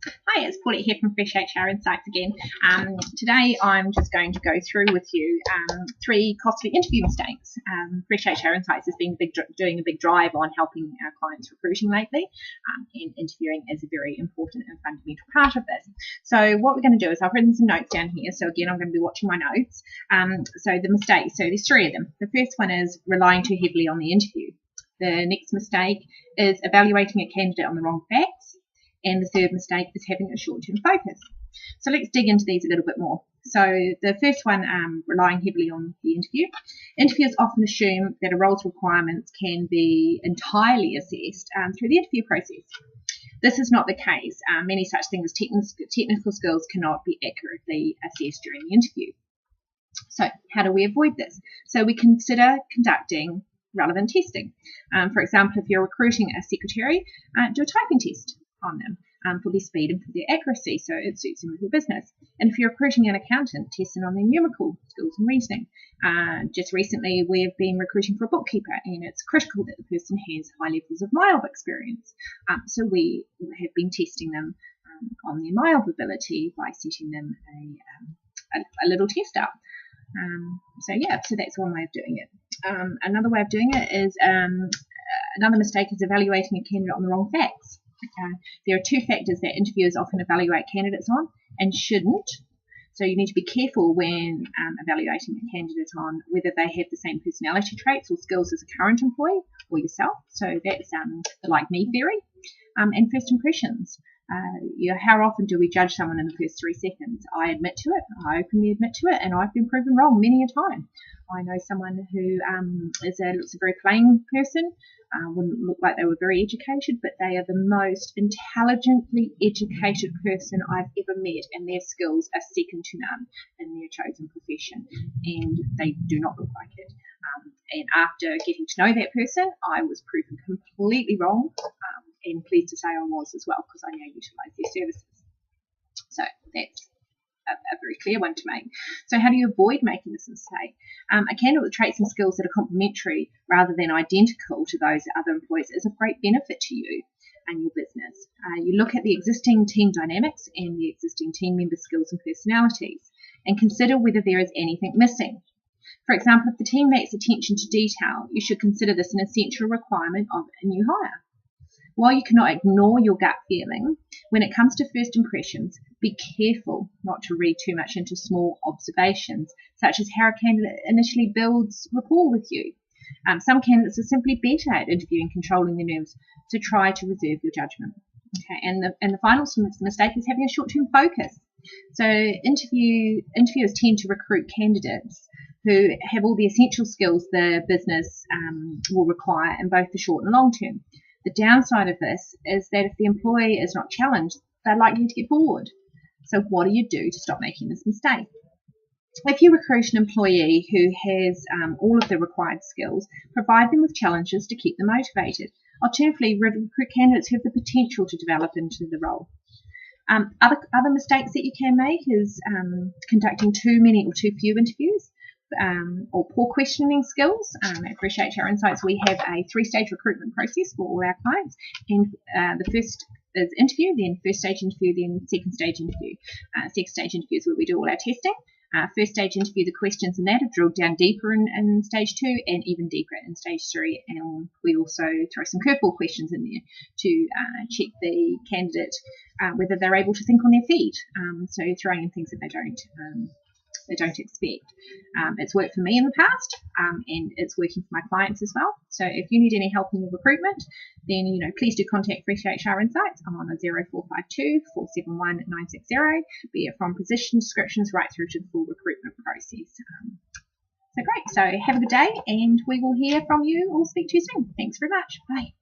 Hi, it's Paulette here from Fresh HR Insights again. Today I'm just going to go through with you 3 costly interview mistakes. Fresh HR Insights has been doing a big drive on helping our clients recruiting lately, and interviewing is a very important and fundamental part of this. So what we're going to do is I've written some notes down here. So again, I'm going to be watching my notes. So the mistakes, so there's 3 of them. The first one is relying too heavily on the interview. The next mistake is evaluating a candidate on the wrong facts. And the third mistake is having a short-term focus. So let's dig into these a little bit more. So the first one, relying heavily on the interview. Interviewers often assume that a role's requirements can be entirely assessed through the interview process. This is not the case. Many such things as technical skills cannot be accurately assessed during the interview. So how do we avoid this? So we consider conducting relevant testing. For example, if you're recruiting a secretary, do a typing test on them for their speed and for their accuracy, so it suits them with your business. And if you're recruiting an accountant, testing on their numerical skills and reasoning. Just recently we've been recruiting for a bookkeeper, and it's critical that the person has high levels of MYOB experience. So we have been testing them on their MYOB ability by setting them a little test up. So that's one way of doing it. Another way of doing it is another mistake is evaluating a candidate on the wrong facts. There are 2 factors that interviewers often evaluate candidates on and shouldn't. So you need to be careful when evaluating a candidate on whether they have the same personality traits or skills as a current employee or yourself. So that's the like me theory. And first impressions. How often do we judge someone in the first 3 seconds? I admit to it. I openly admit to it, and I've been proven wrong many a time. I know someone who looks a very plain person, wouldn't look like they were very educated, but they are the most intelligently educated person I've ever met, and their skills are second to none in their chosen profession, and they do not look like it. And after getting to know that person, I was proven completely wrong, and pleased to say I was as well, because I now utilise their services. So that's a very clear one to make. So how do you avoid making this mistake? A candidate with traits and skills that are complementary rather than identical to those of other employees is of great benefit to you and your business. You look at the existing team dynamics and the existing team member skills and personalities, and consider whether there is anything missing. For example, if the team lacks attention to detail, you should consider this an essential requirement of a new hire. While you cannot ignore your gut feeling, when it comes to first impressions, be careful not to read too much into small observations, such as how a candidate initially builds rapport with you. Some candidates are simply better at interviewing, controlling their nerves, so try to reserve your judgment. Okay, and the final mistake is having a short-term focus. So interviewers tend to recruit candidates who have all the essential skills the business will require in both the short and long term. The downside of this is that if the employee is not challenged, they're likely to get bored. So what do you do to stop making this mistake? If you recruit an employee who has all of the required skills, provide them with challenges to keep them motivated. Alternatively, recruit candidates who have the potential to develop into the role. Other mistakes that you can make is conducting too many or too few interviews. Or poor questioning skills. At Fresh HR Insights, we have a 3-stage recruitment process for all our clients, and the first is interview, then first stage interview, then second stage interview. Second stage interview is where we do all our testing. First stage interview, the questions in that are drilled down deeper in stage 2 and even deeper in stage 3, and we also throw some curveball questions in there to check the candidate whether they're able to think on their feet, so throwing in things that they don't expect. It's worked for me in the past, and it's working for my clients as well. So if you need any help in your recruitment, then please do contact Fresh HR Insights. I'm on a 0452 471 960, be it from position descriptions right through to the full recruitment process. So great. So have a good day, and we will hear from you or speak to you soon. Thanks very much. Bye.